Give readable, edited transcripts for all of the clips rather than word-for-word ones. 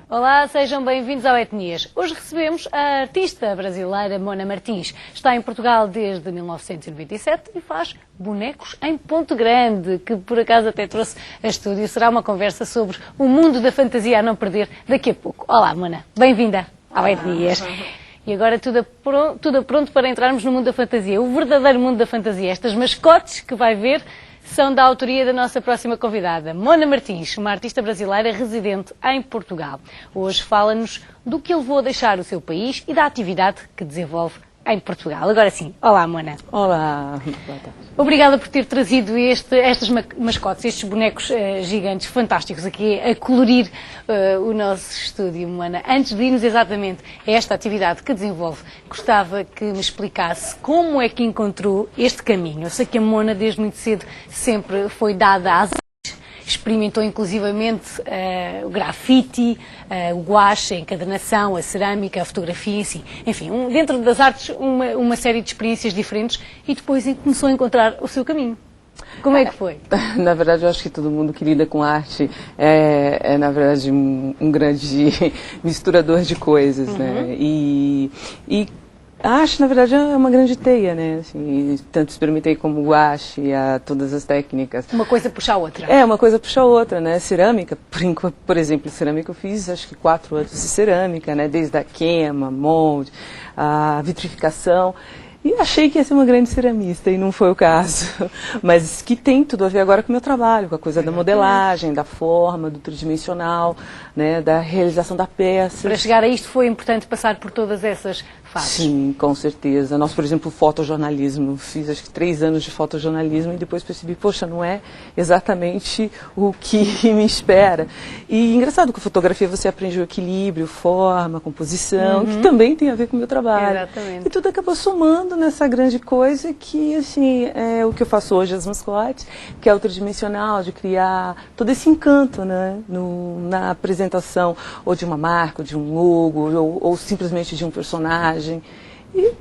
Olá, sejam bem-vindos ao Etnias. Hoje recebemos a artista brasileira Mona Martins. Está em Portugal desde 1997 e faz bonecos em Ponte Grande, que por acaso até trouxe a estúdio. Será uma conversa sobre o mundo da fantasia a não perder daqui a pouco. Olá, Mona, bem-vinda ao Etnias. E agora tudo pronto para entrarmos no mundo da fantasia, o verdadeiro mundo da fantasia. Estas mascotes que vai ver são da autoria da nossa próxima convidada, Mona Martins, uma artista brasileira residente em Portugal. Hoje fala-nos do que levou a deixar o seu país e da atividade que desenvolve em Portugal. Agora sim, olá, Mona. Olá. Obrigada por ter trazido estas mascotes, estes bonecos gigantes, fantásticos, aqui a colorir o nosso estúdio, Mona. Antes de irmos exatamente a esta atividade que desenvolve, gostava que me explicasse como é que encontrou este caminho. Eu sei que a Mona, desde muito cedo, sempre foi dada às artes. Experimentou inclusivamente o grafite, o gouache, a encadernação, a cerâmica, a fotografia, enfim, dentro das artes uma série de experiências diferentes e depois começou a encontrar o seu caminho. Como é que foi? Na verdade, eu acho que todo mundo que lida com arte na verdade, um grande misturador de coisas, né? E a arte, na verdade, é uma grande teia, né? Assim, tanto experimentei como gouache, todas as técnicas. Uma coisa puxa a outra. Uma coisa puxa a outra, né? Cerâmica, por exemplo, cerâmica eu fiz acho que 4 anos de cerâmica, né? Desde a queima, molde, a vitrificação. E achei que ia ser uma grande ceramista, e não foi o caso. Mas que tem tudo a ver agora com o meu trabalho, com a coisa da modelagem, da forma, do tridimensional, né, da realização da peça. Para chegar a isto foi importante passar por todas essas fases? Sim, com certeza. Nós, por exemplo, fotojornalismo, fiz acho que 3 anos de fotojornalismo e depois percebi, poxa, não é exatamente o que me espera. E engraçado, com fotografia você aprende o equilíbrio, forma, composição, que também tem a ver com o meu trabalho. Exatamente. E tudo acabou somando nessa grande coisa que, assim, é o que eu faço hoje, as mascotes, que é o tridimensional, de criar todo esse encanto, né, na apresentação, ou de uma marca, ou de um logo, ou simplesmente de um personagem. E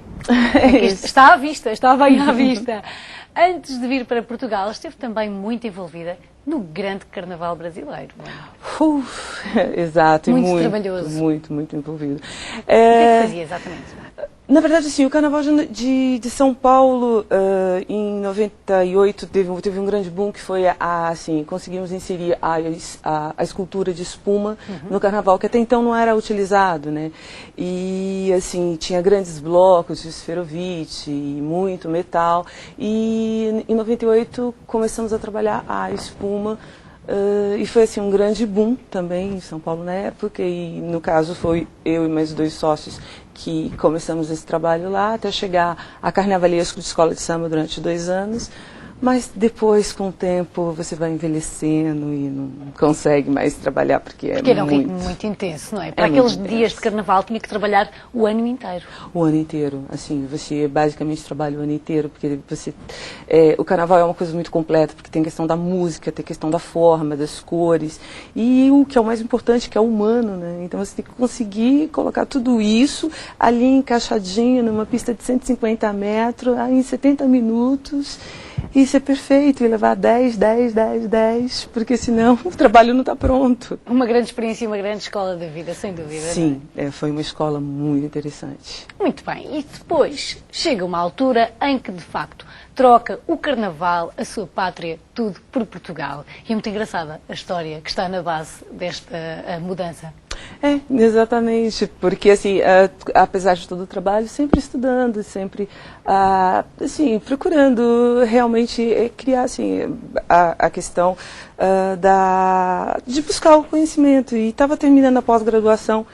está à vista, está bem à vista. Antes de vir para Portugal, esteve também muito envolvida no grande carnaval brasileiro. Exato, muito trabalhoso. Muito envolvido. O que é que fazia exatamente? Na verdade, assim, o Carnaval de São Paulo, em 98, teve um grande boom, que foi, assim, conseguimos inserir a escultura de espuma no Carnaval, que até então não era utilizado, né? E, assim, tinha grandes blocos de esferovite, muito metal, e em 98 começamos a trabalhar a espuma. E foi assim um grande boom também em São Paulo na época, e no caso foi eu e mais 2 sócios que começamos esse trabalho lá, até chegar a carnavalesco de escola de samba durante 2 anos. Mas depois, com o tempo, você vai envelhecendo e não consegue mais trabalhar, porque era um ritmo muito intenso, não é? Para aqueles dias de carnaval tinha que trabalhar o ano inteiro. O ano inteiro, assim, você basicamente trabalha o ano inteiro, porque o carnaval é uma coisa muito completa, porque tem questão da música, tem questão da forma, das cores, e o que é o mais importante, que é o humano, né? Então você tem que conseguir colocar tudo isso ali encaixadinho numa pista de 150 metros, em 70 minutos, e ser perfeito, e levar 10, porque senão o trabalho não está pronto. Uma grande experiência e uma grande escola da vida, sem dúvida. Sim, foi uma escola muito interessante. Muito bem, e depois chega uma altura em que, de facto, troca o Carnaval, a sua pátria, tudo por Portugal. E é muito engraçada a história que está na base desta mudança. Exatamente, porque assim, apesar de todo o trabalho, sempre estudando, sempre assim, procurando realmente criar assim, a questão de buscar o conhecimento. E estava terminando a pós-graduação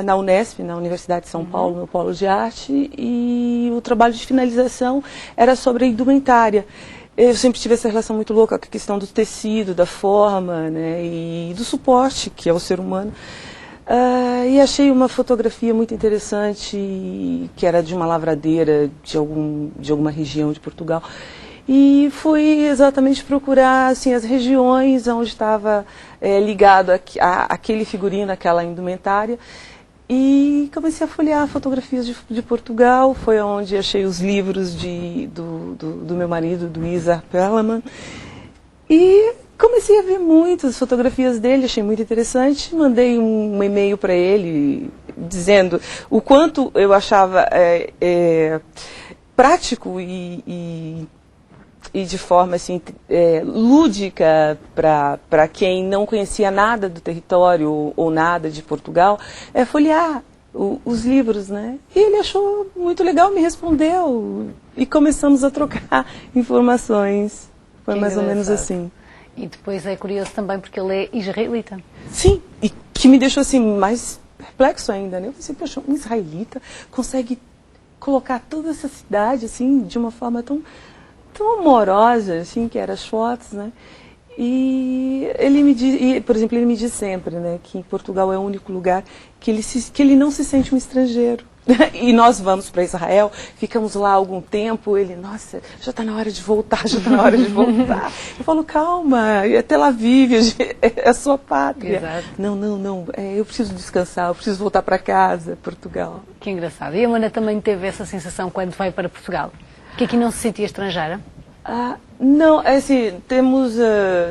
na Unesp, na Universidade de São Paulo, no Polo de Arte, e o trabalho de finalização era sobre a indumentária. Eu sempre tive essa relação muito louca com a questão do tecido, da forma, né, e do suporte, que é o ser humano. E achei uma fotografia muito interessante, que era de uma lavradeira de alguma região de Portugal. E fui exatamente procurar assim, as regiões onde estava ligado aquele figurino, aquela indumentária. E comecei a folhear fotografias de Portugal. Foi onde achei os livros do meu marido, do Isar Perelman. E comecei a ver muitas fotografias dele, achei muito interessante. Mandei um e-mail para ele dizendo o quanto eu achava prático e de forma assim, lúdica para quem não conhecia nada do território ou nada de Portugal, folhear os livros, né? E ele achou muito legal, me respondeu e começamos a trocar informações. Foi mais ou menos assim. E depois é curioso também porque ele é israelita. Sim, e que me deixou assim mais perplexo ainda, né? Eu pensei, poxa, um israelita consegue colocar toda essa cidade assim de uma forma tão amorosa, assim, que eram as fotos, né? E ele me diz, por exemplo, ele me diz sempre, né, que Portugal é o único lugar que ele não se sente um estrangeiro. E nós vamos para Israel, ficamos lá algum tempo, ele, nossa, já está na hora de voltar, já está na hora de voltar. Eu falo, calma, é Tel Aviv, é a sua pátria. Exato. Não, eu preciso descansar, eu preciso voltar para casa, Portugal. Que engraçado. E a Mona também teve essa sensação quando veio para Portugal? Que aqui não se sentia estrangeira? Não, assim, temos,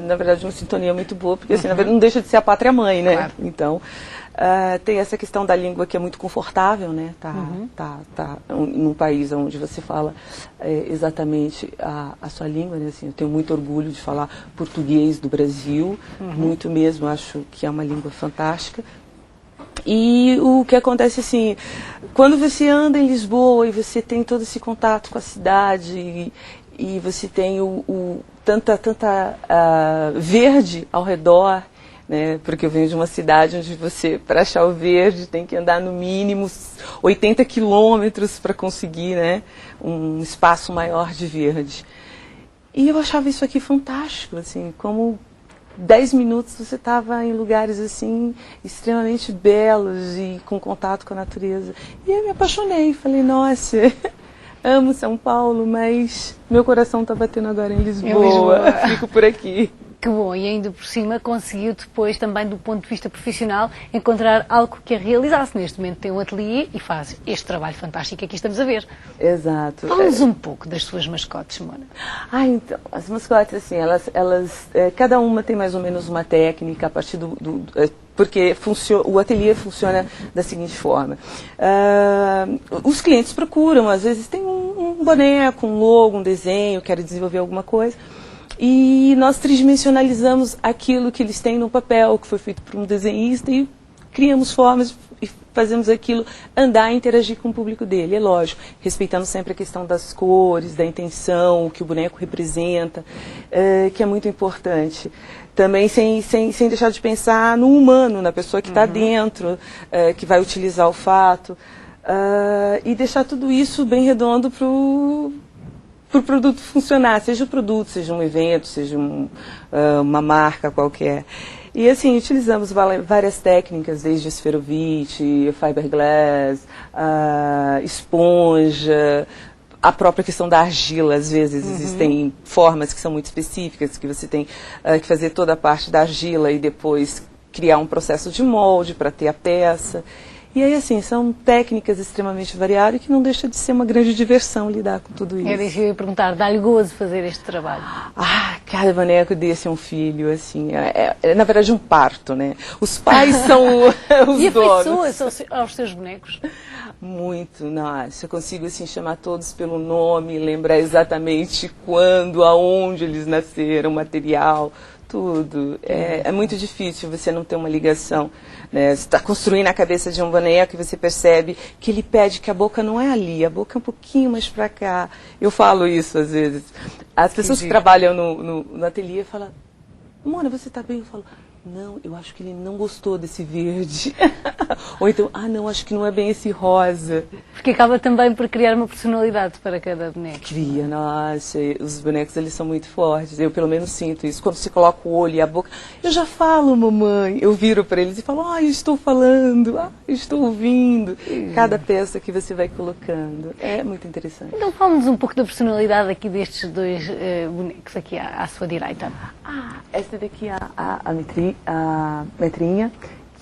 na verdade, uma sintonia muito boa, porque assim, na verdade, não deixa de ser a pátria-mãe, né? Claro. Então, tem essa questão da língua que é muito confortável, né? Tá num país onde você fala exatamente a sua língua, né? Assim, eu tenho muito orgulho de falar português do Brasil, muito mesmo, acho que é uma língua fantástica. E o que acontece assim, quando você anda em Lisboa e você tem todo esse contato com a cidade e você tem tanta verde ao redor, né? Porque eu venho de uma cidade onde você, para achar o verde, tem que andar no mínimo 80 quilômetros para conseguir, né, um espaço maior de verde. E eu achava isso aqui fantástico, assim, como 10 minutos você estava em lugares assim extremamente belos e com contato com a natureza. E eu me apaixonei, falei, nossa, amo São Paulo, mas meu coração está batendo agora em Lisboa, fico por aqui. Que bom, e ainda por cima conseguiu depois também, do ponto de vista profissional, encontrar algo que a realizasse. Neste momento tem um ateliê e faz este trabalho fantástico que aqui estamos a ver. Exato. Fala-nos um pouco das suas mascotes, Mona. Então, as mascotes, assim, cada uma tem mais ou menos uma técnica a partir porque o ateliê funciona da seguinte forma. Os clientes procuram, às vezes tem um boneco, um logo, um desenho, querem desenvolver alguma coisa. E nós tridimensionalizamos aquilo que eles têm no papel, que foi feito por um desenhista, e criamos formas e fazemos aquilo andar e interagir com o público dele. É lógico, respeitando sempre a questão das cores, da intenção, o que o boneco representa, que é muito importante. Também sem deixar de pensar no humano, na pessoa que está dentro, que vai utilizar o fato, e deixar tudo isso bem redondo para o produto funcionar, seja o produto, seja um evento, seja uma marca qualquer. E assim, utilizamos várias técnicas, desde esferovite, fiberglass, esponja, a própria questão da argila. Às vezes existem formas que são muito específicas, que você tem que fazer toda a parte da argila e depois criar um processo de molde para ter a peça. E aí, assim, são técnicas extremamente variadas que não deixa de ser uma grande diversão lidar com tudo isso. Eu ia perguntar, dá-lhe gozo fazer este trabalho? Cada boneco desse é um filho, assim, na verdade um parto, né? Os pais são os e donos. E afeiçoa-se aos seus bonecos? Muito, nossa, eu consigo, assim, chamar todos pelo nome, lembrar exatamente quando, aonde eles nasceram, material, tudo. É muito difícil você não ter uma ligação, né? Você está construindo a cabeça de um boneco e você percebe que ele pede que a boca não é ali, a boca é um pouquinho mais para cá. Eu falo isso às vezes. As pessoas que trabalham no ateliê falam, Mona, você está bem? Eu falo, não, eu acho que ele não gostou desse verde. Ou então, não, acho que não é bem esse rosa. Porque acaba também por criar uma personalidade para cada boneco. Cria, nossa, os bonecos eles são muito fortes, eu pelo menos sinto isso. Quando você coloca o olho e a boca, eu já falo, mamãe, eu viro para eles e falo, eu estou falando, eu estou ouvindo. Cada peça que você vai colocando, é muito interessante. Então fala-nos um pouco da personalidade aqui destes dois bonecos aqui à sua direita. Esta daqui é a Metrinha,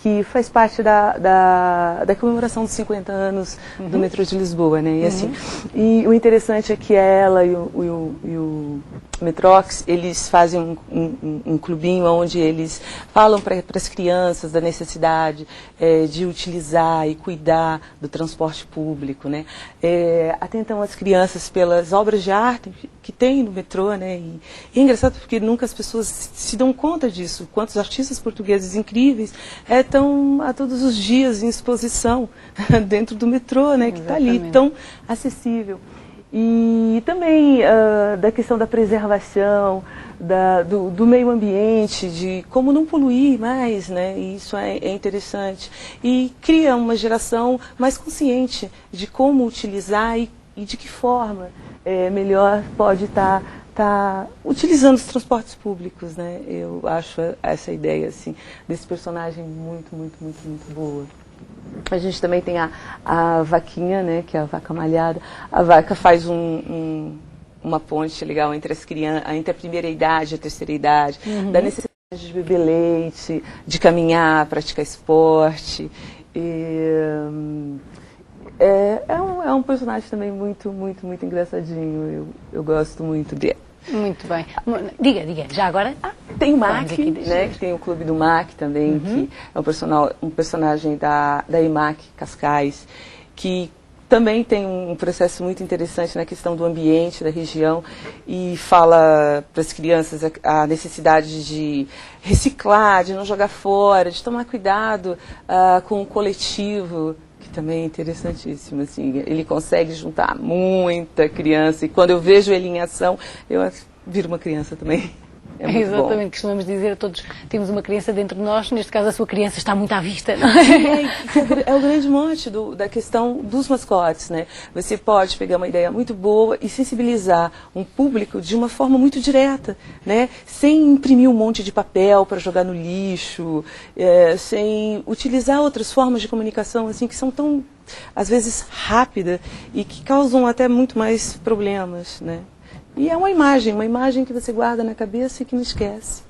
que faz parte da comemoração dos 50 anos do metrô de Lisboa, né? E, assim, e o interessante é que ela e o Metrox, eles fazem um clubinho onde eles falam para as crianças da necessidade de utilizar e cuidar do transporte público, né? Atentam as crianças pelas obras de arte que tem no metrô, né? E é engraçado porque nunca as pessoas se dão conta disso, quantos artistas portugueses incríveis estão a todos os dias em exposição dentro do metrô, né? Que está ali, tão acessível. E também da questão da preservação, do meio ambiente, de como não poluir mais, né? E isso é interessante. E cria uma geração mais consciente de como utilizar e de que forma melhor pode estar utilizando os transportes públicos, né? Eu acho essa ideia assim, desse personagem muito, muito, muito, muito boa. A gente também tem a vaquinha, né, que é a vaca malhada. A vaca faz uma ponte legal entre as crianças, entre a primeira idade e a terceira idade, da necessidade de beber leite, de caminhar, praticar esporte. É um personagem também muito, muito, muito engraçadinho. Eu gosto muito dele. Muito bem. Diga, já agora? Tem o Mac, né, que tem o Clube do Mac também, que é um personagem da IMAC Cascais, que também tem um processo muito interessante na questão do ambiente, da região, e fala para as crianças a necessidade de reciclar, de não jogar fora, de tomar cuidado com o coletivo, que também é interessantíssimo, assim, ele consegue juntar muita criança, e quando eu vejo ele em ação, eu viro uma criança também. É muito exatamente, bom. costumamos dizer a todos, temos uma criança dentro de nós, neste caso a sua criança está muito à vista, não é? É o grande mote da questão dos mascotes, né? Você pode pegar uma ideia muito boa e sensibilizar um público de uma forma muito direta, né? Sem imprimir um monte de papel para jogar no lixo, sem utilizar outras formas de comunicação assim que são tão, às vezes, rápidas e que causam até muito mais problemas, né? E é uma imagem que você guarda na cabeça e que não esquece.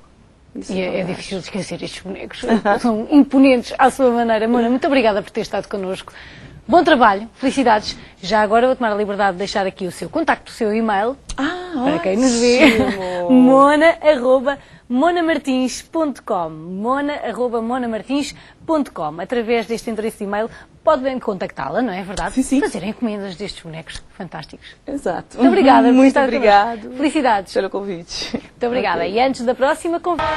Isso e é difícil de esquecer estes bonecos. São imponentes à sua maneira. Mona, muito obrigada por ter estado connosco. Bom trabalho, felicidades. Já agora vou tomar a liberdade de deixar aqui o seu contacto, o seu e-mail. Para quem nos vê. mona@monamartins.com mona@monamartins.com. Através deste endereço de e-mail podem contactá-la, não é verdade? Sim, sim. Fazer encomendas destes bonecos fantásticos. Exato. Muito obrigada. Muito obrigada. Felicidades. Pelo convite. Muito obrigada. Okay. E antes da próxima conversa...